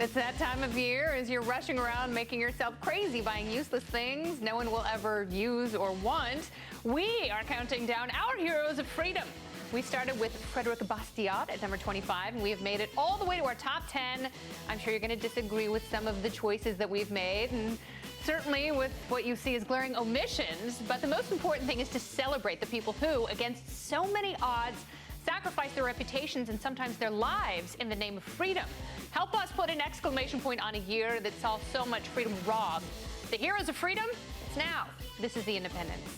It's that time of year as you're rushing around making yourself crazy buying useless things no one will ever use or want. We are counting down our heroes of freedom. We started with Frederic Bastiat at number 25, and we have made it all the way to our top 10. I'm sure you're going to disagree with some of the choices that we've made, and certainly with what you see as glaring omissions. But the most important thing is to celebrate the people who, against so many odds, sacrifice their reputations and sometimes their lives in the name of freedom. Help us put an exclamation point on a year that saw so much freedom robbed. The heroes of freedom, it's now. This is The Independents.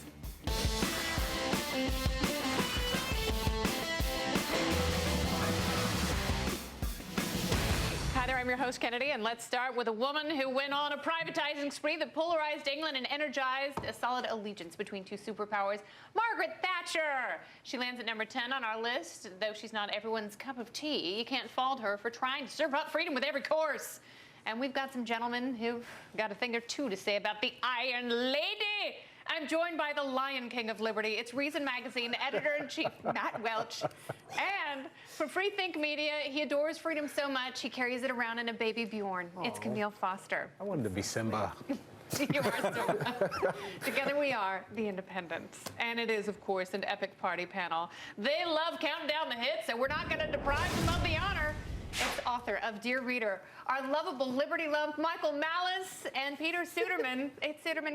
Hi there, I'm your host, Kennedy, and let's start with a woman who went on a privatizing spree that polarized England and energized a solid allegiance between two superpowers, Margaret Thatcher. She lands at number 10 on our list, though she's not everyone's cup of tea. You can't fault her for trying to serve up freedom with every course. And we've got some gentlemen who've got a thing or two to say about the Iron Lady. I'm joined by the Lion King of Liberty. It's Reason Magazine editor-in-chief, Matt Welch. And from Free Think Media, he adores freedom so much, he carries it around in a baby Bjorn. Aww. It's Camille Foster. I wanted to be Simba. You are Simba. Together we are The Independents. And it is, of course, an epic party panel. They love counting down the hits, so we're not going to deprive them of the honor. It's author of Dear Reader, our lovable Liberty lump, Michael Malice, and Peter Suderman,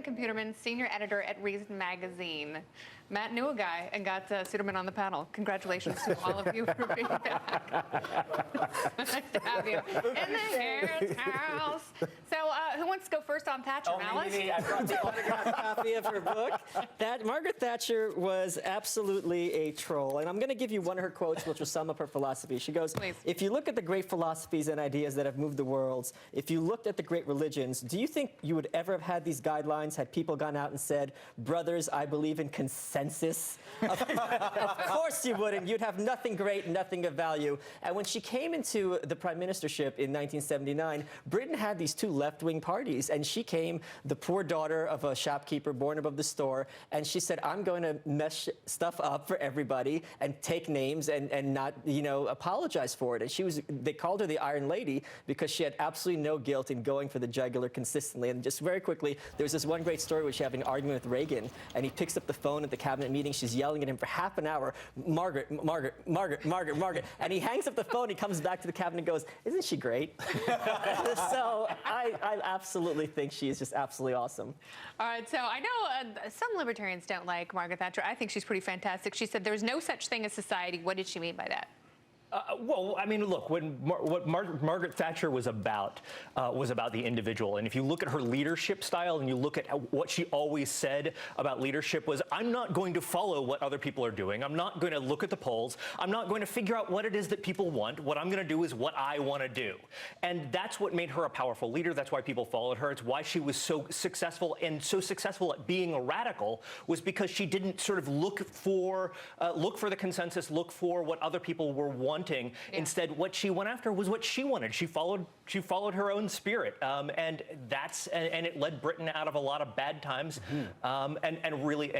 Computerman, senior editor at Reason Magazine. Matt knew a guy and got Suderman on the panel. Congratulations to all of you for being back. Nice to have you in the Harris house. So, who wants to go first on Thatcher, Malice? I brought the autographed copy of her book. Margaret Thatcher was absolutely a troll, and I'm going to give you one of her quotes, which will sum up her philosophy. She goes, Please. If you look at the great philosophies and ideas that have moved the world, if you looked at the great religions, do you think you would ever have had these guidelines had people gone out and said, brothers, I believe in consensus? Of course you wouldn't. You'd have nothing great, nothing of value. And when she came into the prime ministership in 1979, Britain had these two left-wing parties, and she came the poor daughter of a shopkeeper born above the store, and she said, I'm going to mess stuff up for everybody and take names and not, apologize for it. And they called her the Iron Lady because she had absolutely no guilt in going for the jugular consistently. And just very quickly, there's this one great story where she's having an argument with Reagan, and he picks up the phone at the cabinet meeting. She's yelling at him for half an hour, Margaret. And he hangs up the phone, he comes back to the cabinet and goes, isn't she great? So I absolutely think she is just absolutely awesome. All right, so I know some libertarians don't like Margaret Thatcher. I think she's pretty fantastic. She said there's no such thing as society. What did she mean by that? Well, I mean, look, what Margaret Thatcher was about the individual. And if you look at her leadership style and you look at what she always said about leadership was, I'm not going to follow what other people are doing. I'm not going to look at the polls. I'm not going to figure out what it is that people want. What I'm going to do is what I want to do. And that's what made her a powerful leader. That's why people followed her. It's why she was so successful, and so successful at being a radical was because she didn't sort of look for the consensus, look for what other people were wanting. Yeah. Instead, what she went after was what she wanted. She followed her own spirit, and it led Britain out of a lot of bad times, and really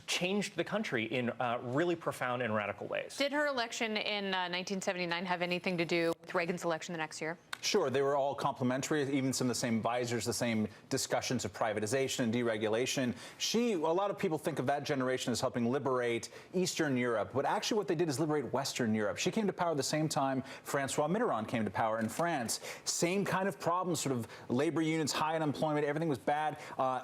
changed the country in really profound and radical ways. Did her election in 1979 have anything to do with Reagan's election the next year? Sure, they were all complementary, even some of the same advisors, the same discussions of privatization and deregulation. A lot of people think of that generation as helping liberate Eastern Europe, but actually what they did is liberate Western Europe. She came to power at the same time Francois Mitterrand came to power in France. Same kind of problems, sort of labor unions, high unemployment, everything was bad.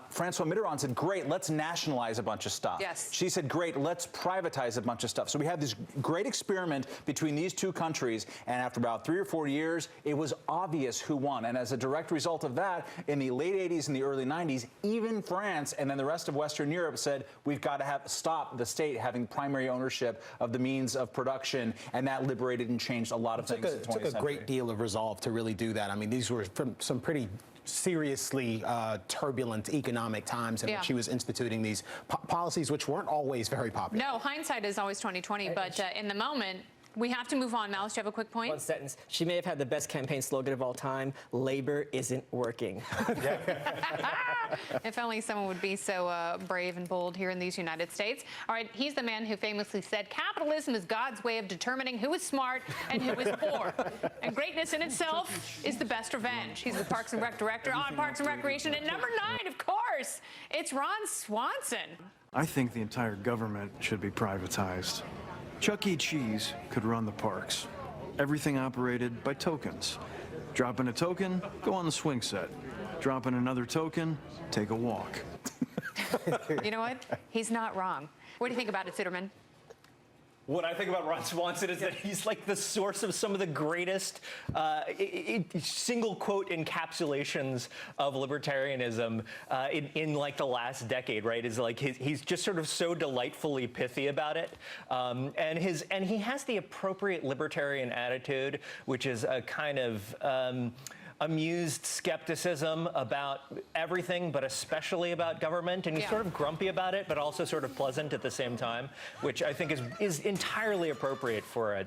Francois Mitterrand said, great, let's nationalize a bunch of stuff. Yes. She said, great, let's privatize a bunch of stuff. So we had this great experiment between these two countries, and after about 3 or 4 years, it was obvious who won. And as a direct result of that, in the late 80s and the early 90s, even France and then the rest of Western Europe said, we've got to stop the state having primary ownership of the means of production, and that liberated and changed a lot of things in the 20th century. It took a great deal of resolve to really do that. I mean, these were some pretty seriously turbulent economic times in which she was instituting these policies, which weren't always very popular. No, hindsight is always 20/20, but in the moment, We have to move on. Malice, do you have a quick point? One sentence. She may have had the best campaign slogan of all time, labor isn't working. If only someone would be so brave and bold here in these United States. All right, he's the man who famously said, capitalism is God's way of determining who is smart and who is poor. And greatness in itself is the best revenge. He's the Parks and Rec director on Parks and Recreation. And number 9, of course, it's Ron Swanson. I think the entire government should be privatized. Chuck E. Cheese could run the parks. Everything operated by tokens. Drop in a token, go on the swing set. Drop in another token, take a walk. You know what? He's not wrong. What do you think about it, Suderman? What I think about Ron Swanson is that he's like the source of some of the greatest single quote encapsulations of libertarianism in like the last decade, right? Is like he's just sort of so delightfully pithy about it, and he has the appropriate libertarian attitude, which is a kind of amused skepticism about everything, but especially about government, and he's sort of grumpy about it, but also sort of pleasant at the same time, which I think is entirely appropriate for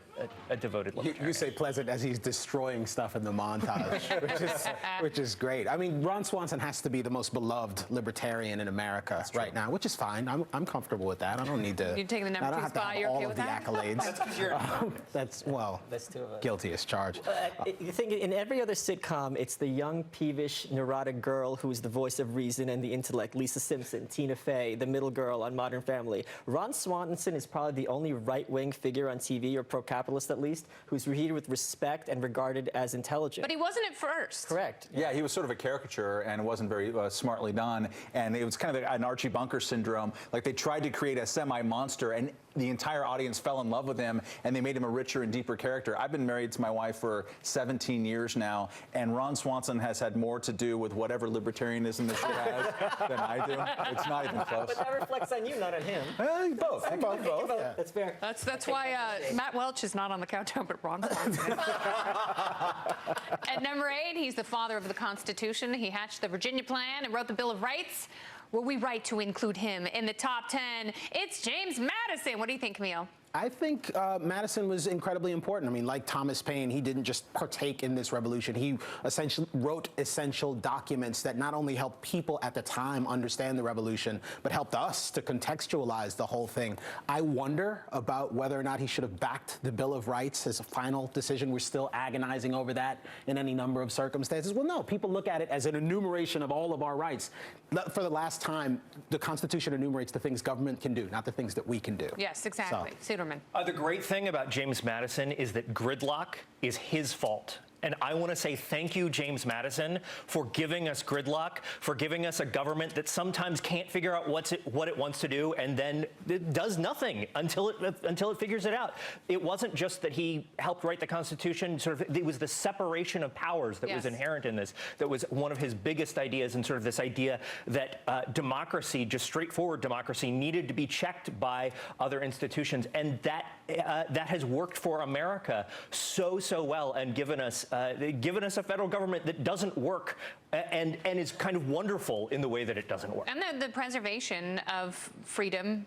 a devoted libertarian. You say pleasant as he's destroying stuff in the montage, which is great. I mean, Ron Swanson has to be the most beloved libertarian in America right now, which is fine. I'm comfortable with that. I don't need to. You're taking the number I don't 2 have to spot. have You're all okay of with the that? accolades. That's because you're. That's well, That's 2 of us. guilty as charged. You think in every other sitcom, it's the young, peevish, neurotic girl who's the voice of reason and the intellect. Lisa Simpson, Tina Fey, the middle girl on Modern Family. Ron Swanson is probably the only right-wing figure on TV, or pro-capitalist at least, who's treated with respect and regarded as intelligent. But he wasn't at first. Correct. Yeah, he was sort of a caricature and wasn't very smartly done. And it was kind of an Archie Bunker syndrome. Like they tried to create a semi-monster, and the entire audience fell in love with him, and they made him a richer and deeper character. I've been married to my wife for 17 years now, and Ron Swanson has had more to do with whatever libertarianism this shit has than I do. It's not even close. But that reflects on you, not on him. Both. Both. Yeah. That's fair. That's why Matt Welch is not on the countdown, but Ron Swanson. At number 8, he's the father of the Constitution. He hatched the Virginia Plan and wrote the Bill of Rights. Were we right to include him in the top 10? It's James Madison. What do you think, Camille? I think Madison was incredibly important. I mean, like Thomas Paine, he didn't just partake in this revolution. He essentially wrote essential documents that not only helped people at the time understand the revolution, but helped us to contextualize the whole thing. I wonder about whether or not he should have backed the Bill of Rights as a final decision. We're still agonizing over that in any number of circumstances. Well, no, people look at it as an enumeration of all of our rights. For the last time, the Constitution enumerates the things government can do, not the things that we can do. Yes, exactly. So. The great thing about James Madison is that gridlock is his fault. And I want to say thank you, James Madison, for giving us gridlock, for giving us a government that sometimes can't figure out what it wants to do, and then it does nothing until it figures it out. It wasn't just that he helped write the Constitution. It was the separation of powers that was inherent in this. That was one of his biggest ideas, and sort of this idea that democracy, just straightforward democracy, needed to be checked by other institutions, and that has worked for America so well, and given us a federal government that doesn't work and is kind of wonderful in the way that it doesn't work. And the preservation of freedom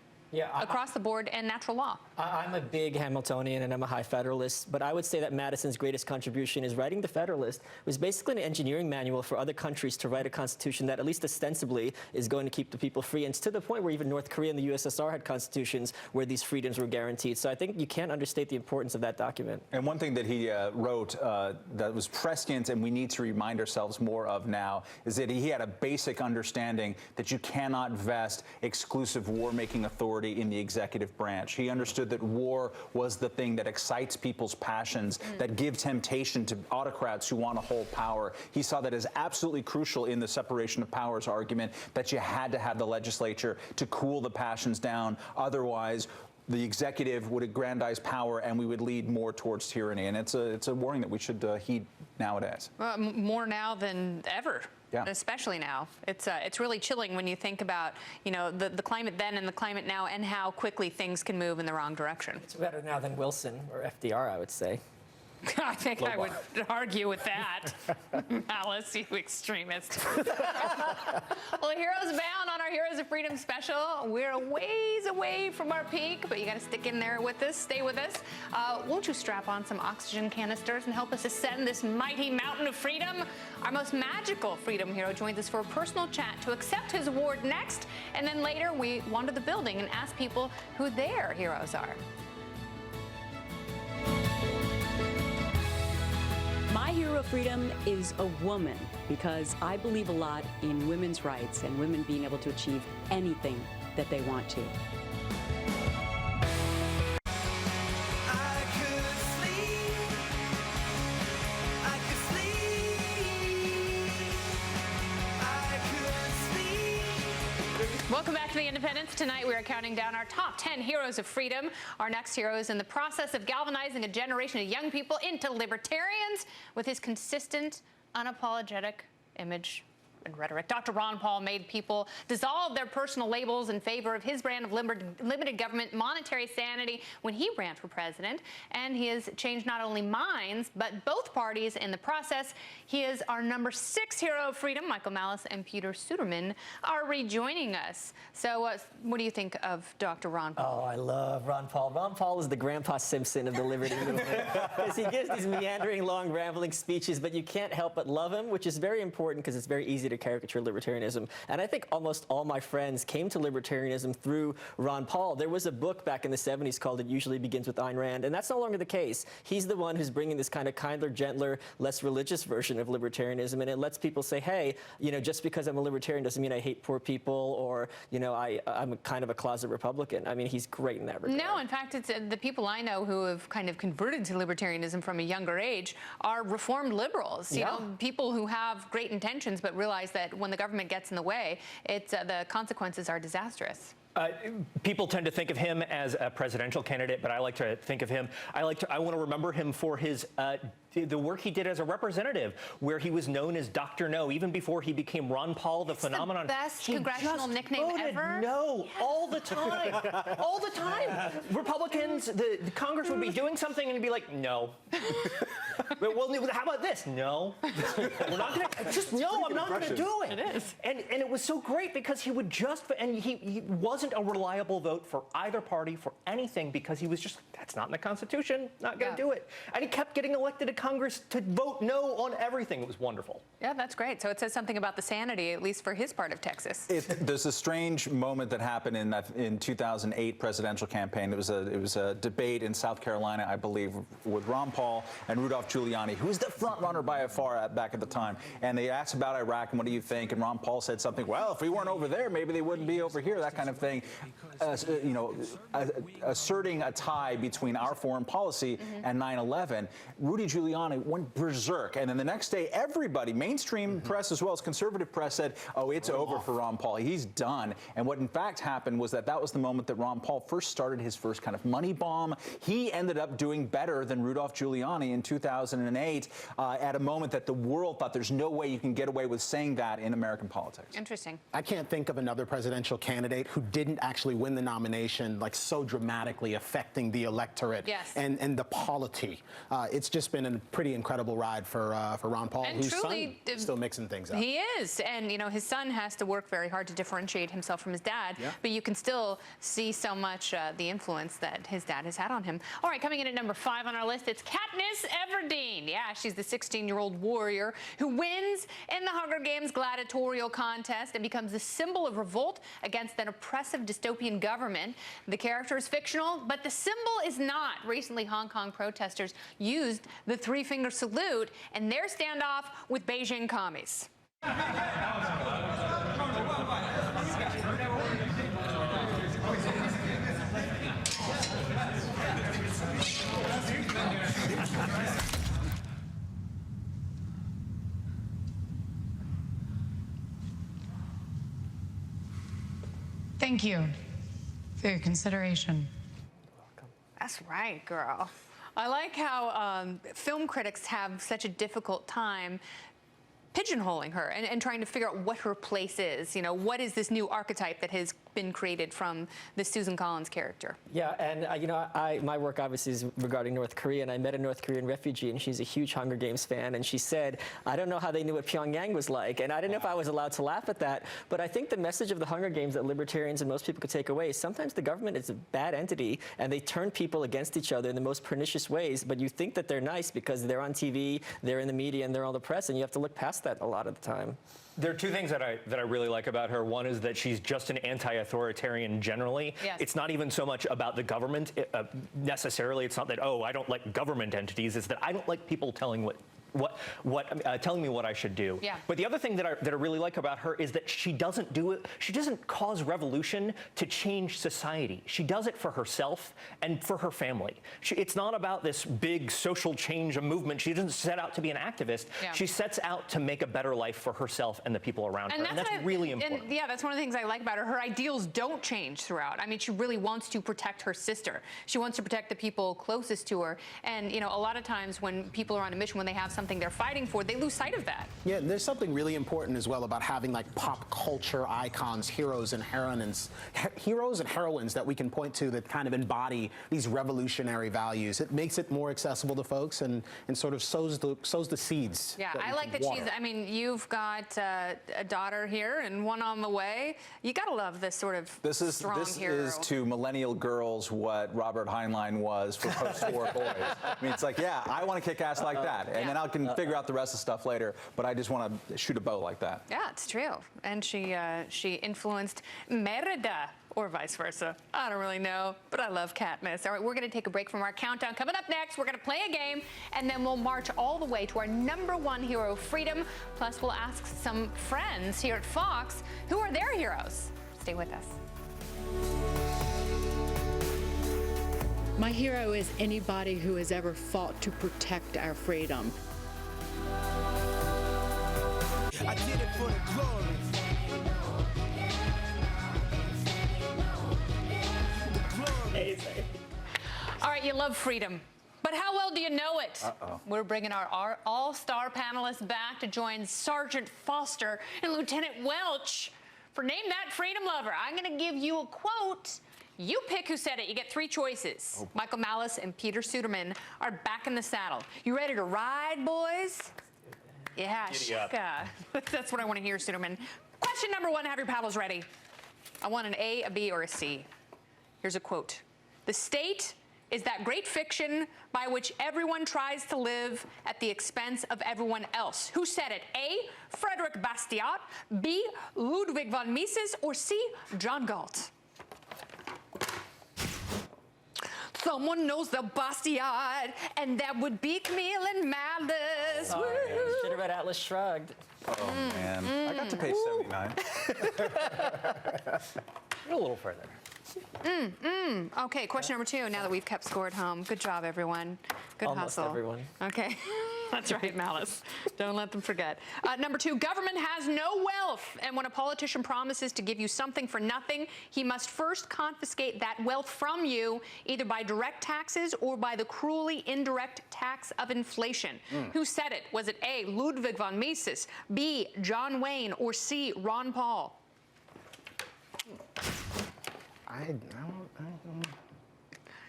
across the board and natural law. I'm a big Hamiltonian and I'm a high Federalist, but I would say that Madison's greatest contribution is writing the Federalist. It was basically an engineering manual for other countries to write a constitution that, at least ostensibly, is going to keep the people free. And it's to the point where even North Korea and the USSR had constitutions where these freedoms were guaranteed. So I think you can't understate the importance of that document. And one thing that he wrote that was prescient and we need to remind ourselves more of now is that he had a basic understanding that you cannot vest exclusive war-making authority in the executive branch. He understood that war was the thing that excites people's passions, that give temptation to autocrats who want to hold power. He saw that as absolutely crucial in the separation of powers argument, that you had to have the legislature to cool the passions down. Otherwise, the executive would aggrandize power and we would lead more towards tyranny. And it's a warning that we should heed nowadays. More now than ever. Yeah. Especially now. It's really chilling when you think about, the climate then and the climate now and how quickly things can move in the wrong direction. It's better now than Wilson or FDR, I would say. I think I would argue with that. Malice, you extremist. Well, Heroes Bound on our Heroes of Freedom special. We're a ways away from our peak, but you got to stick in there with us. Stay with us. Won't you strap on some oxygen canisters and help us ascend this mighty mountain of freedom? Our most magical freedom hero joins us for a personal chat to accept his award next, and then later we wander the building and ask people who their heroes are. My hero of freedom is a woman, because I believe a lot in women's rights and women being able to achieve anything that they want to. Welcome back to The Independence. Tonight we are counting down our top 10 heroes of freedom. Our next hero is in the process of galvanizing a generation of young people into libertarians with his consistent, unapologetic image and rhetoric. Dr. Ron Paul made people dissolve their personal labels in favor of his brand of limited government monetary sanity when he ran for president, and he has changed not only minds, but both parties in the process. He is our number 6 hero of freedom. Michael Malice and Peter Suderman are rejoining us. So what do you think of Dr. Ron Paul? Oh, I love Ron Paul. Ron Paul is the Grandpa Simpson of the liberty movement, because he gives these meandering, long, rambling speeches, but you can't help but love him, which is very important because it's very easy to caricature libertarianism. And I think almost all my friends came to libertarianism through Ron Paul. There was a book back in the 70s called It Usually Begins with Ayn Rand, and that's no longer the case. He's the one who's bringing this kind of kinder, gentler, less religious version of libertarianism, and it lets people say, hey, you know, just because I'm a libertarian doesn't mean I hate poor people, or, you know, I'm kind of a closet Republican. I mean, he's great in that regard. No, in fact, it's the people I know who have kind of converted to libertarianism from a younger age are reformed liberals. You know, people who have great intentions but realize that when the government gets in the way, the consequences are disastrous. People tend to think of him as a presidential candidate, but I like to think of him. I want to remember him for his the work he did as a representative, where he was known as Dr. No, even before he became Ron Paul, the phenomenon. The best congressional nickname ever. No, all the time, all the time. Republicans, the Congress would be doing something and he'd be like, no. Well, how about this? No. We're not going to. Just no. I'm not going to do it. It is. And it was so great because he would just, and he wasn't a reliable vote for either party for anything, because he was just, that's not in the Constitution, not going to do it. And he kept getting elected to Congress to vote no on everything. It was wonderful. Yeah, that's great. So it says something about the sanity, at least for his part of Texas. There's a strange moment that happened in 2008 presidential campaign. It was a debate in South Carolina, I believe, with Ron Paul and Rudolph Giuliani, who was the front runner by a far back at the time. And they asked about Iraq and what do you think? And Ron Paul said something, well, if we weren't over there, maybe they wouldn't be over here, that kind of thing. You know, asserting a tie between our foreign policy and 9/11. Rudy Giuliani went berserk, and then the next day, everybody, mainstream press as well as conservative press, said, "Oh, it's over for Ron Paul. He's done." And what in fact happened was that was the moment that Ron Paul first started his first kind of money bomb. He ended up doing better than Rudolph Giuliani in 2008 at a moment that the world thought there's no way you can get away with saying that in American politics. Interesting. I can't think of another presidential candidate who didn't actually win the nomination, like so dramatically affecting the electorate and the polity. It's just been a pretty incredible ride for Ron Paul, And whose truly, son still mixing things up. He is, and you know his son has to work very hard to differentiate himself from his dad, but you can still see so much the influence that his dad has had on him. All right, coming in at number 5 on our list, it's Katniss Everdeen. Yeah, she's the 16-year-old warrior who wins in the Hunger Games gladiatorial contest and becomes the symbol of revolt against an oppressive dystopian government. The character is fictional, but the symbol is not. Recently, Hong Kong protesters used the three-finger salute in their standoff with Beijing commies. Thank you for your consideration. That's right, girl. I like how film critics have such a difficult time pigeonholing her and trying to figure out what her place is. You know, what is this new archetype that has been created from the Susan Collins character. Yeah, and you know, my work obviously is regarding North Korea, and I met a North Korean refugee, and she's a huge Hunger Games fan, and she said, I don't know how they knew what Pyongyang was like, and I didn't know if I was allowed to laugh at that, but I think the message of the Hunger Games that libertarians and most people could take away is sometimes the government is a bad entity, and they turn people against each other in the most pernicious ways, but you think that they're nice because they're on TV, they're in the media, and they're on the press, and you have to look past that a lot of the time. There are two things that I really like about her. One is that she's just an anti-authoritarian generally. Yes. It's not even so much about the government necessarily. It's not that, oh, I don't like government entities. It's that I don't like people telling telling me what I should do. Yeah. But the other thing that I really like about her is that she doesn't do it. She doesn't cause revolution to change society. She does it for herself and for her family. It's not about this big social change, a movement. She doesn't set out to be an activist. Yeah. She sets out to make a better life for herself and the people around her. And that's really important. And yeah, that's one of the things I like about her. Her ideals don't change throughout. I mean, she really wants to protect her sister. She wants to protect the people closest to her. And, you know, a lot of times when people are on a mission, when they have something they're fighting for, they lose sight of that. Yeah, there's something really important as well about having like pop culture icons, heroes and heroines that we can point to that kind of embody these revolutionary values. It makes it more accessible to folks and sort of sows the seeds. Yeah, I like that she's, I mean, you've got a daughter here and one on the way. You gotta love this sort of strong hero. This is to millennial girls what Robert Heinlein was for post-war boys. I mean, it's like, yeah, I want to kick ass like that, and then I can figure out the rest of the stuff later, but I just want to shoot a bow like that. Yeah, it's true. And she influenced Merida, or vice versa. I don't really know, but I love Katniss. All right, we're going to take a break from our countdown. Coming up next, we're going to play a game, and then we'll march all the way to our #1 hero, Freedom. Plus, we'll ask some friends here at Fox who are their heroes. Stay with us. My hero is anybody who has ever fought to protect our freedom. I did it for the glory. All right, you love freedom. But how well do you know it? We're bringing our all-star panelists back to join Sergeant Foster and Lieutenant Welch for Name That Freedom Lover. I'm going to give you a quote. You pick who said it. You get 3 choices. Michael Malice and Peter Suderman are back in the saddle. You ready to ride, boys? Yeah, shaka. That's what I want to hear, Suderman. Question number 1, have your paddles ready. I want an A, a B, or a C. Here's a quote. The state is that great fiction by which everyone tries to live at the expense of everyone else. Who said it? A, Frederick Bastiat, B, Ludwig von Mises, or C, John Galt? Someone knows the Bastiat, and that would be Camille and Malice. Should have read Atlas Shrugged. Oh, man. I got to page 79. A little further. Okay, question number 2, now that we've kept score at home. Good job, everyone. Good Almost hustle. everyone. Okay, that's right, Malice. Don't let them forget. Number 2, government has no wealth. And when a politician promises to give you something for nothing, he must first confiscate that wealth from you, either by direct taxes or by the cruelly indirect tax of inflation. Who said it? Was it A, Ludwig von Mises, B, John Wayne, or C, Ron Paul? I don't.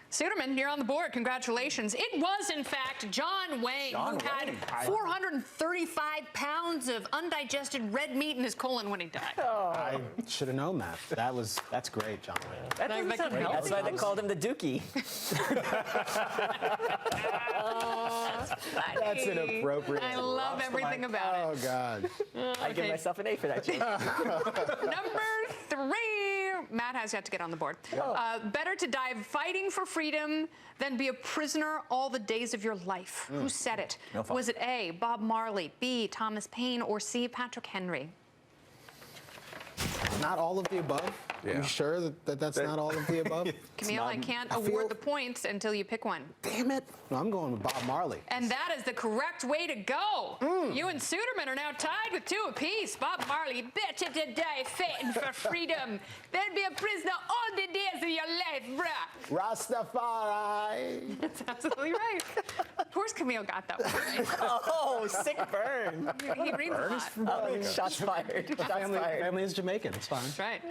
Suderman, you're on the board. Congratulations. It was, in fact, John Wayne who had 435 pounds of undigested red meat in his colon when he died. I should have known that. That's great, John Wayne. That's why they called him the Dookie. That's inappropriate. I love everything about it. Oh, God. I give myself an A for that joke. Number 3. Matt has yet to get on the board. Better to die fighting for freedom than be a prisoner all the days of your life. Who said it? Was it A, Bob Marley, B, Thomas Paine, or C, Patrick Henry? Not all of the above? Yeah. Are you sure that that's not all of the above? Camille, I can't award the points until you pick one. Damn it. No, I'm going with Bob Marley. And that is the correct way to go. You and Suderman are now tied with 2 apiece. Bob Marley, better to die fighting for freedom than be a prisoner all the days of your life, bruh. Rastafari. That's absolutely right. Of course Camille got that one right. Oh, sick burn. He reads a lot. Shots fired. Shots fired. Family is Jamaican. It's fine. That's right.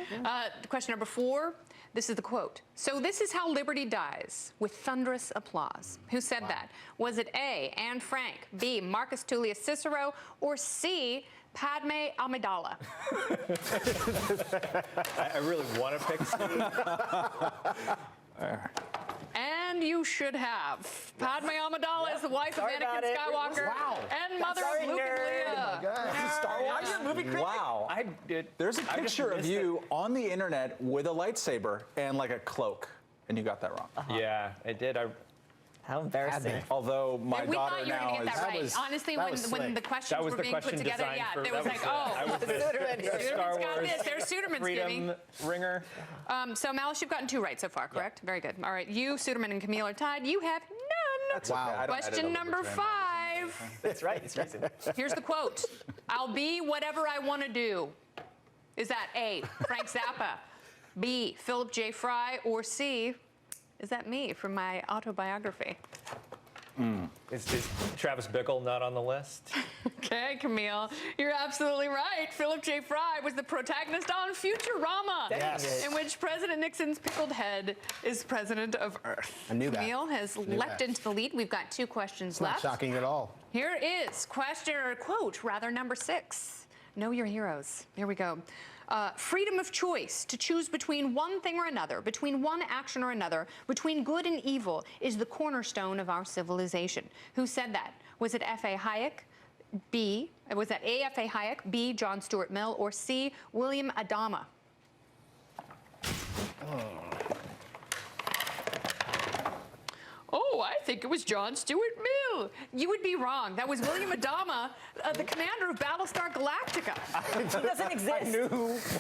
question number 4. This is the quote. So this is how liberty dies, with thunderous applause. Who said that? Was it A, Anne Frank, B, Marcus Tullius Cicero, or C, Padme Amidala? I really want to pick C. And you should have. Padme Amidala is the wife Sorry of Anakin about it. Skywalker Wow. and mother Sorry, of Luke nerd. and Leia. Star Wars. Are you a movie critic? Wow. I did. There's a I just picture of missed you on the internet with a lightsaber and like a cloak, and you got that wrong. it. Yeah, I did. How embarrassing. Although my We daughter thought you were now going to get is. that right. was- Honestly, that was when slick. the questions That was were the being question put together, designed yeah, for. there that was like, oh, I was the Suderman's Star got Wars this. There's Suderman's freedom ringer. So Malice, you've gotten 2 right so far, correct? Very good. All right, you, Suderman, and Camille are tied. You have none. That's okay. I don't edit Question a number libertarian 5. That's right. It's reason. Here's the quote. I'll be whatever I want to do. Is that A, Frank Zappa, B, Philip J. Fry, or C, is that me from my autobiography? Is Travis Bickle not on the list? Okay, Camille, you're absolutely right. Philip J. Fry was the protagonist on Futurama, Yes. in which President Nixon's pickled head is president of Earth. I knew that. Camille has leapt into the lead. We've got 2 questions Not left. shocking at all. Here is question or quote, rather, number 6. Know your heroes. Here we go. Freedom of choice to choose between one thing or another, between one action or another, between good and evil is the cornerstone of our civilization. Who said that? Was it F.A. Hayek? B, was that A, F.A. Hayek, B, John Stuart Mill, or C, William Adama? Oh, I think it was John Stuart Mill. You would be wrong. That was William Adama, the commander of Battlestar Galactica. He doesn't exist. I knew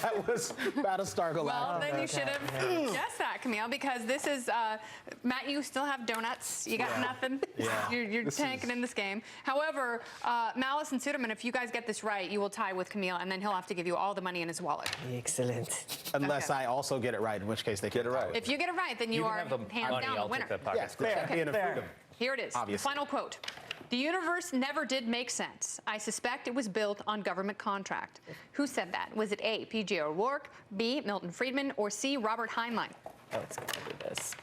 that was Battlestar Galactica. Well, then you should have guessed that, Camille, because this is, Matt, you still have donuts. You got nothing. Yeah. You're tanking in this game. However, Malice and Suderman, if you guys get this right, you will tie with Camille, and then he'll have to give you all the money in his wallet. Excellent. Unless Okay. I also get it right, in which case they Get it right. If you get it right, then you can are have the hands money. down the I'll winner. take the pocket. Yes, the champion of freedom. Here it is. Obviously. Final quote. The universe never did make sense. I suspect it was built on government contract. Who said that? Was it A, P.J. O'Rourke, B, Milton Friedman, or C, Robert Heinlein? Oh, it's going to be this.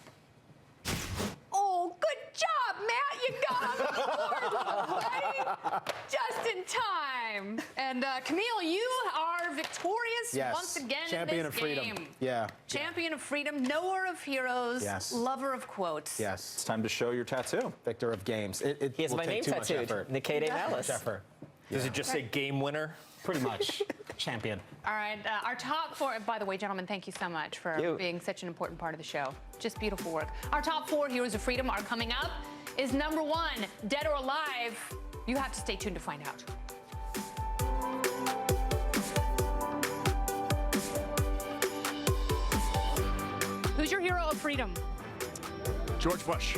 Oh, good job, Matt. You got him right? Just in time. And Camille, you are victorious Yes. once again Champion in of this freedom. game. Yeah. Champion of freedom, knower of heroes, Yes. lover of quotes. Yes. It's time to show your tattoo. Victor of games. It He has will my take name too much tattooed. effort. Nikade Malice. Much effort. Does it just say game winner? Pretty much. Champion. All right, our top 4, by the way, gentlemen, thank you so much for being such an important part of the show. Just beautiful work. Our top 4 heroes of freedom are coming up. Is number 1, Dead or Alive? You have to stay tuned to find out. Who's your hero of freedom? George Bush.